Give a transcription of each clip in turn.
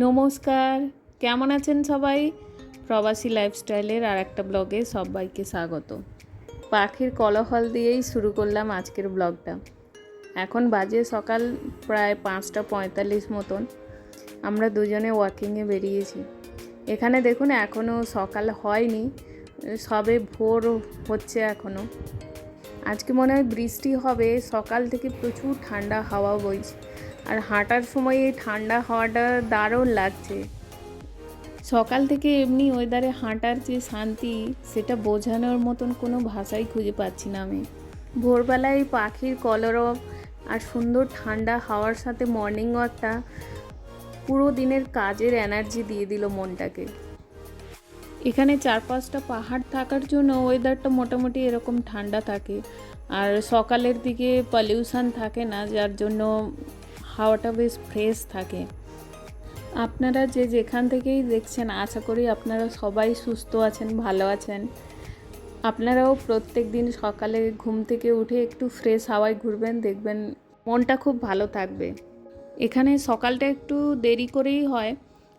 নমস্কার, কেমন আছেন সবাই? প্রবাসী লাইফস্টাইলের আর একটা ব্লগে সবাইকে স্বাগত। পাখির কোলাহল দিয়েই শুরু করলাম আজকের ব্লগটা। এখন বাজে সকাল প্রায় 5:45 মতন। আমরা দুজনে ওয়াকিংয়ে বেরিয়েছি। এখানে দেখুন এখনও সকাল হয়নি, সবে ভোর হচ্ছে এখনও। আজকে মনে হয় বৃষ্টি হবে। সকাল থেকে প্রচুর ঠান্ডা হাওয়া বইছে, আর হাঁটার সময় এই ঠান্ডা হাওয়াটা দারুণ লাগছে। সকাল থেকে এমনি ওয়েদারে হাঁটার যে শান্তি, সেটা বোঝানোর মতন কোনো ভাষাই খুঁজে পাচ্ছি না আমি। ভোরবেলায় পাখির কলরব আর সুন্দর ঠান্ডা হাওয়ার সাথে মর্নিং ওয়াকটা পুরো দিনের কাজের এনার্জি দিয়ে দিল মনটাকে। এখানে 4-5টা পাহাড় থাকার জন্য ওয়েদারটা মোটামুটি এরকম ঠান্ডা থাকে, আর সকালের দিকে পলিউশন থাকে না, যার জন্য হাওয়াটা বেশ ফ্রেশ থাকে। আপনারা যে যেখান থেকেই দেখছেন, আশা করি আপনারা সবাই সুস্থ আছেন, ভালো আছেন। আপনারাও প্রত্যেক দিন সকালে ঘুম থেকে উঠে একটু ফ্রেশ হাওয়ায় ঘুরবেন, দেখবেন মনটা খুব ভালো থাকবে। এখানে সকালটা একটু দেরি করেই হয়।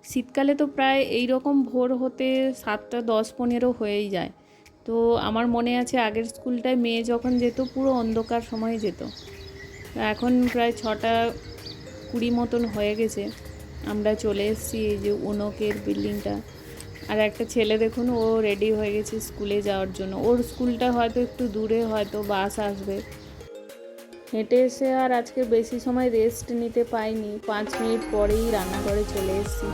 শীতকালে তো প্রায় এই রকম ভোর হতে 7:10-15 হয়েই যায়। তো আমার মনে আছে আগের স্কুলটায় মেয়ে যখন যেত পুরো অন্ধকার সময়ে যেত। এখন প্রায় 6:20 মতন হয়ে গেছে। আমরা চলে এসেছি এই যে উনকের বিল্ডিংটা। আর একটা ছেলে দেখুন, ও রেডি হয়ে গেছে স্কুলে যাওয়ার জন্য। ওর স্কুলটা হয়তো একটু দূরে, হয়তো বাস আসবে। হেঁটে এসে আর আজকে বেশি সময় রেস্ট নিতে পাইনি, 5 মিনিট পরেই রান্নাঘরে চলে এসেছি।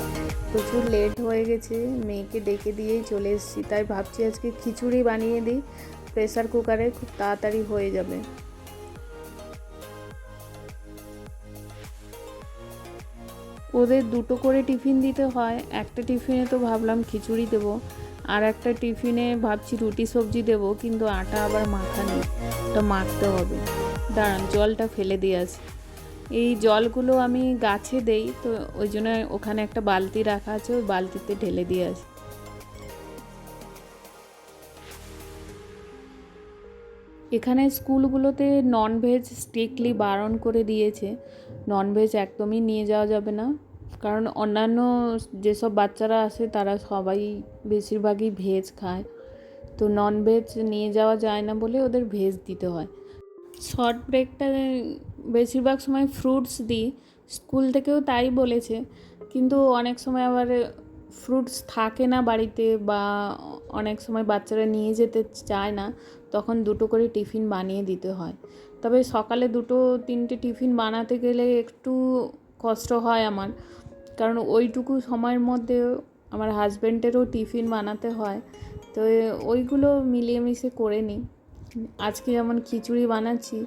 প্রচুর লেট হয়ে গেছে, মেয়েকে ডেকে দিয়েই চলে এসেছি। তাই ভাবছি আজকে খিচুড়ি বানিয়ে দিই প্রেসার কুকারে, খুব তাড়াতাড়ি হয়ে যাবে। ওদের দুটো করে টিফিন দিতে হয়। একটা টিফিনে তো ভাবলাম খিচুড়ি দেবো, আর একটা টিফিনে ভাবছি রুটি সবজি দেবো, কিন্তু আটা আবার মাখা নেই, ওটা মাখতে হবে। দাঁড়ান, জলটা ফেলে দিয়ে আসি। এই জলগুলো আমি গাছে দেই, তো ওই জন্য ওখানে একটা বালতি রাখা আছে, ওই বালতিতে ঢেলে দিয়ে আসি। এখানে স্কুলগুলোতে ননভেজ স্ট্রিক্টলি বারণ করে দিয়েছে। ননভেজ একদমই নিয়ে যাওয়া যাবে না, কারণ অন্যান্য যেসব বাচ্চারা আসে তারা সবাই বেশিরভাগই ভেজ খায়। তো ননভেজ নিয়ে যাওয়া যায় না বলে ওদের ভেজ দিতে হয়। শর্ট ব্রেকটা বেশিরভাগ সময় ফ্রুটস দিই, স্কুল থেকেও তাই বলেছে। কিন্তু অনেক সময় আবার ফ্রুটস থাকে না বাড়িতে, বা অনেক সময় বাচ্চারা নিয়ে যেতে চায় না, তখন দুটো করে টিফিন বানিয়ে দিতে হয়। তবে সকালে 2-3টে টিফিন বানাতে গেলে একটু কষ্ট হয় আমার, কারণ ওইটুকু সময়ের মধ্যে আমার হাজব্যান্ডেরও টিফিন বানাতে হয়। তো ওইগুলো মিলিয়ে মিশে করে নিই। আজকে যেমন খিচুড়ি বানাচ্ছি,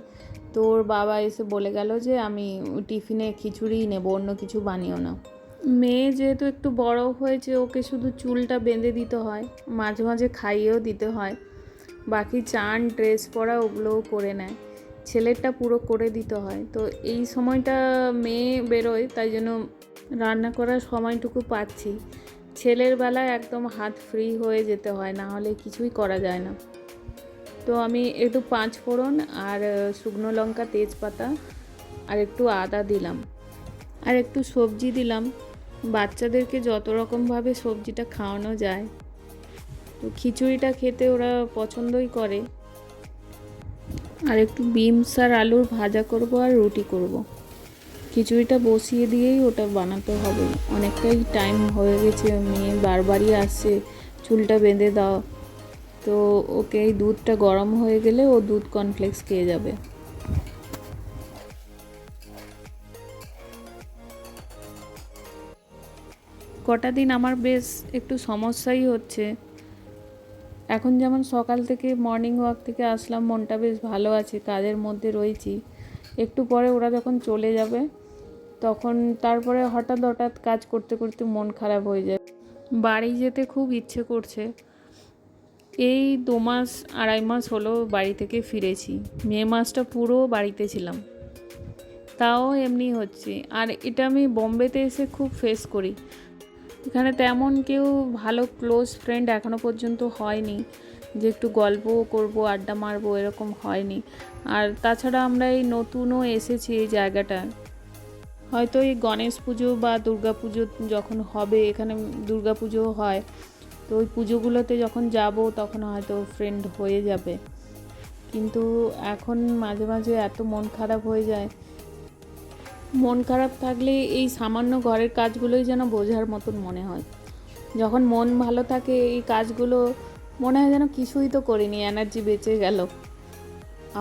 তো ওর বাবা এসে বলে গেল যে আমি টিফিনে খিচুড়িই নেবো, অন্য কিছু বানিও না। মেয়ে যেহেতু একটু বড় হয়েছে, ওকে শুধু চুলটা বেঁধে দিতে হয়, মাঝে মাঝে খাইয়েও দিতে হয়। বাকি চান, ড্রেস পরা ওগুলোও করে নেয়। ছেলেরটা পুরো করে দিতে হয়। তো এই সময়টা মেয়ে বেরোয়, তাই জন্য রান্না করার সময়টুকু পাচ্ছি। ছেলের বেলায় একদম হাত ফ্রি হয়ে যেতে হয়, না হলে কিছুই করা যায় না। তো আমি একটু 5 ফোড়ন আর শুকনো লঙ্কা, তেজপাতা আর একটু আদা দিলাম, আর একটু সবজি দিলাম। বাচ্চাদেরকে যত রকমভাবে সবজিটা খাওয়ানো যায়, তো খিচুড়িটা খেতে ওরা পছন্দই করে। আর একটু বিনস আর আলুর ভাজা করব, আর রুটি করব। খিচুড়িটা বসিয়ে দিয়েই ওটা বানাতে হবে। অনেকটাই টাইম হয়ে গেছে, মেয়ে বারবারই আসছে চুলটা বেঁধে দাও। তো ওকে এই দুধটা গরম হয়ে গেলে ও দুধ কর্নফ্লেক্স খেয়ে যাবে। কটা দিন আমার বেশ একটু সমস্যাই হচ্ছে। এখন যেমন সকাল থেকে মর্নিং ওয়াক থেকে আসলাম, মনটা বেশ ভালো আছে, কাজের মধ্যে রয়েছি। একটু পরে ওরা যখন চলে যাবে, তখন তারপরে হঠাৎ হঠাৎ কাজ করতে করতে মন খারাপ হয়ে যায়। বাড়ি যেতে খুব ইচ্ছে করছে। এই 2-2.5 মাস হলো বাড়ি থেকে ফিরেছি। মে মাসটা পুরো বাড়িতে ছিলাম, তাও এমনি হচ্ছে। আর এটা আমি বোম্বেতে এসে খুব ফেস করি। এখানে তেমন কেউ ভালো ক্লোজ ফ্রেন্ড এখনও পর্যন্ত হয়নি যে একটু গল্প করব, আড্ডা মারবো, এরকম হয়নি। আর তাছাড়া আমরা এই নতুনও এসেছি এই জায়গাটায়, হয়তো এই গণেশ পুজো বা দুর্গা পুজো যখন হবে, এখানে দুর্গা পুজো হয়, তো ওই পুজোগুলোতে যখন যাব তখন হয়তো ফ্রেন্ড হয়ে যাবে। কিন্তু এখন মাঝে মাঝে এত মন খারাপ হয়ে যায়, মন খারাপ থাকলে এই সামান্য ঘরের কাজগুলোই যেন বোঝার মতন মনে হয়। যখন মন ভালো থাকে এই কাজগুলো মনে হয় যেন কিছুই তো করিনি, এনার্জি বেঁচে গেল।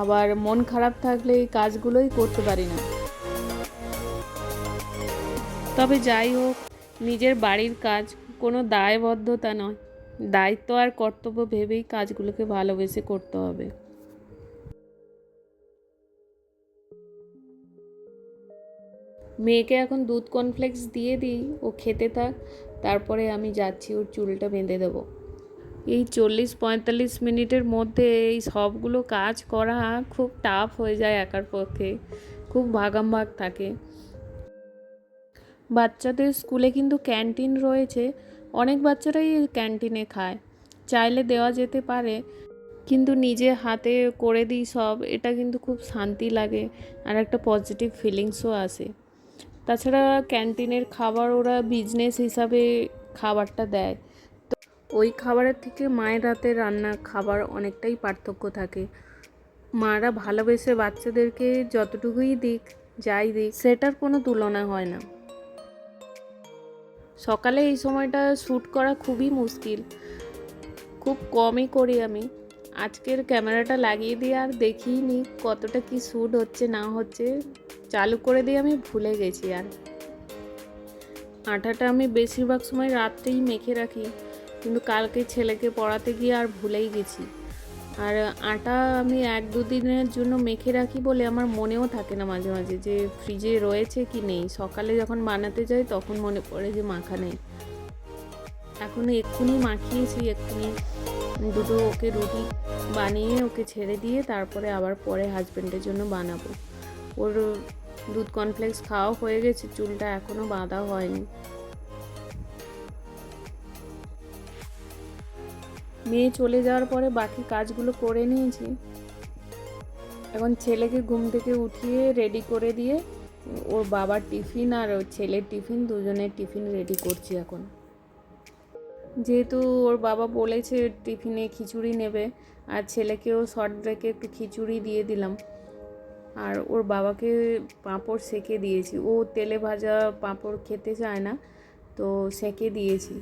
আবার মন খারাপ থাকলে এই কাজগুলোই করতে পারি না। তবে যাই হোক, নিজের বাড়ির কাজ কোনো দায়বদ্ধতা নয়, দায়িত্ব আর কর্তব্য ভেবেই কাজগুলোকে ভালোবেসে করতে হবে। মেয়েকে এখন দুধ কর্নফ্লেক্স দিয়ে দিই, ও খেতে থাক, তারপরে আমি যাচ্ছি ওর চুলটা বেঁধে দেবো। এই 40-45 মিনিটের মধ্যে এই সবগুলো কাজ করা খুব টাফ হয়ে যায় একার পক্ষে, খুব ভাগামভাগ থাকে। বাচ্চাদের স্কুলে কিন্তু ক্যান্টিন রয়েছে, অনেক বাচ্চারাই ক্যান্টিনে খায়, চাইলে দেওয়া যেতে পারে, কিন্তু নিজে হাতে করে দিই সব, এটা কিন্তু খুব শান্তি লাগে আর একটা পজিটিভ ফিলিংসও আসে। তাছাড়া ক্যান্টিনের খাবার ওরা বিজনেস হিসাবে খাবারটা দেয়, তো ওই খাবারের থেকে মায়ের হাতে রান্না খাবার অনেকটাই পার্থক্য থাকে। মারা ভালোবেসে বাচ্চাদেরকে যতটুকুই দিক, যাই দিক, সেটার কোনো তুলনা হয় না। সকালে এই সময়টা শ্যুট করা খুবই মুশকিল, খুব কমই করি আমি। আজকের ক্যামেরাটা লাগিয়ে দিয়ে আর দেখিনি কতটা কি শ্যুট হচ্ছে না হচ্ছে, চালু করে দিয়ে আমি ভুলে গেছি। আর আটাটা আমি বেশিরভাগ সময় রাত্রেই মেখে রাখি, কিন্তু কালকে ছেলেকে পড়াতে গিয়ে আর ভুলেই গেছি। আর আটা আমি 1-2 দিনের জন্য মেখে রাখি বলে আমার মনেও থাকে না মাঝে মাঝে যে ফ্রিজে রয়েছে কি নেই। সকালে যখন বানাতে যাই তখন মনে পড়ে যে মাখা নেই। এখন এক্ষুনি মাখিয়েছি, এক্ষুনি দুটো ওকে রুটি বানিয়ে ওকে ছেড়ে দিয়ে তারপরে আবার পরে হাজব্যান্ডের জন্য বানাবো। ওর দুধ কর্নফ্লেক্স খাওয়া হয়ে গেছে, চুলটা এখনও বাঁধা হয়নি। মেয়ে চলে যাওয়ার পরে বাকি কাজগুলো করে নিয়েছি। এখন ছেলেকে ঘুম থেকে উঠিয়ে রেডি করে দিয়ে ওর বাবার টিফিন আর ওর ছেলের টিফিন, দুজনের টিফিন রেডি করছি এখন। যেহেতু ওর বাবা বলেছে টিফিনে খিচুড়ি নেবে, আর ছেলেকেও শর্ট ব্রেকে একটু খিচুড়ি দিয়ে দিলাম। আর ওর বাবাকে পাঁপড় সেঁকে দিয়েছি, ও তেলে ভাজা পাঁপড় খেতে চায় না, তো সেঁকে দিয়েছি।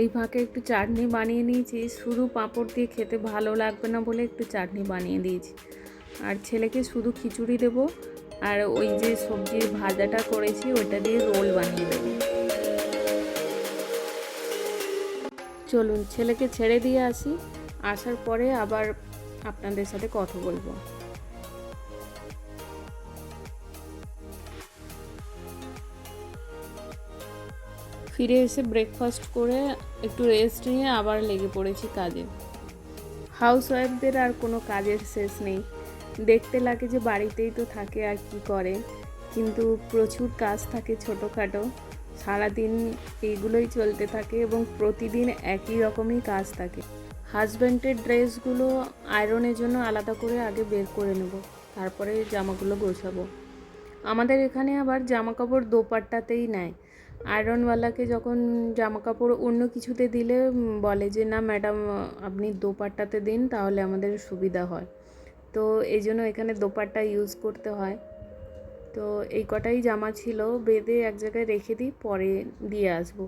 এই ফাঁকে একটু চাটনি বানিয়ে নিয়েছি, শুধু পাঁপড় দিয়ে খেতে ভালো লাগবে না বলে একটু চাটনি বানিয়ে দিয়েছি। আর ছেলেকে শুধু খিচুড়ি দেবো, আর ওই যে সবজির ভাজাটা করেছি ওইটা দিয়ে রোল বানিয়ে দেবো। চলুন ছেলেকে ছেড়ে দিয়ে আসি, আসার পরে আবার আপনাদের সাথে কথা বলবো। ফিরে এসে ব্রেকফাস্ট করে একটু রেস্ট নিয়ে আবার লেগে পড়েছি কাজে। হাউসওয়াইফদের আর কোনো কাজের শেষ নেই, দেখতে লাগে যে বাড়িতেই তো থাকে আর কি করে, কিন্তু প্রচুর কাজ থাকে ছোটোখাটো, সারাদিন এইগুলোই চলতে থাকে এবং প্রতিদিন একই রকমই কাজ থাকে। হাজব্যান্ডের ড্রেসগুলো আয়রনের জন্য আলাদা করে আগে বের করে নেব, তারপরে জামাগুলো গোছাবো। আমাদের এখানে আবার জামা কাপড় দোপাট্টাতেই নেয়। আয়রনওয়ালাকে যখন জামা কাপড় অন্য কিছুতে দিলে বলে যে না ম্যাডাম আপনি দোপাট্টাতে দিন, তাহলে আমাদের সুবিধা হয়। তো এই জন্য এখানে দোপাট্টা ইউজ করতে হয়। তো এই কটাই জামা ছিল, বেঁধে এক জায়গায় রেখে দিই, পরে দিয়ে আসবো।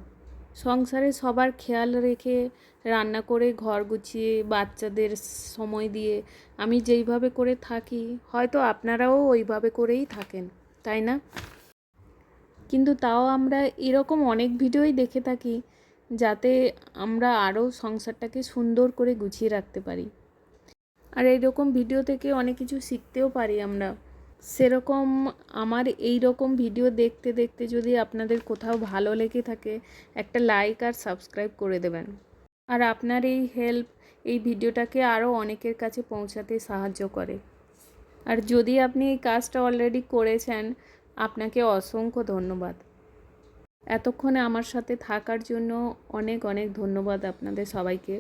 সংসারে সবার খেয়াল রেখে রান্না করে ঘর গুছিয়ে বাচ্চাদের সময় দিয়ে আমি যেইভাবে করে থাকি, হয়তো আপনারাও ওইভাবে করেই থাকেন, তাই না? কিন্তু তাও আমরা এরকম অনেক ভিডিওই দেখে থাকি যাতে আমরা আরও সংসারটাকে সুন্দর করে গুছিয়ে রাখতে পারি। আর এইরকম ভিডিও থেকে অনেক কিছু শিখতেও পারি আমরা। সেরকম আমার এই রকম ভিডিও দেখতে দেখতে যদি আপনাদের কোথাও ভালো লেগে থাকে, একটা লাইক আর সাবস্ক্রাইব করে দেবেন। আর আপনার এই হেল্প এই ভিডিওটাকে আরও অনেকের কাছে পৌঁছাতে সাহায্য করে। আর যদি আপনি এই কাজটা অলরেডি করেছেন, আপনাকে অসংখ্য ধন্যবাদ। এতক্ষণে আমার সাথে থাকার জন্য অনেক অনেক ধন্যবাদ আপনাদের সবাইকে।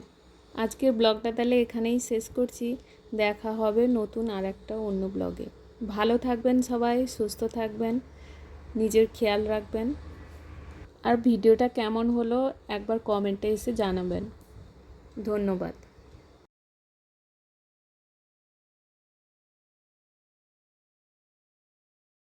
আজকের ব্লগটা তাহলে এখানেই শেষ করছি, দেখা হবে নতুন আর একটা অন্য ব্লগে। ভালো থাকবেন সবাই, সুস্থ থাকবেন, নিজের খেয়াল রাখবেন। আর ভিডিওটা কেমন হলো একবার কমেন্টে এসে জানাবেন। ধন্যবাদ।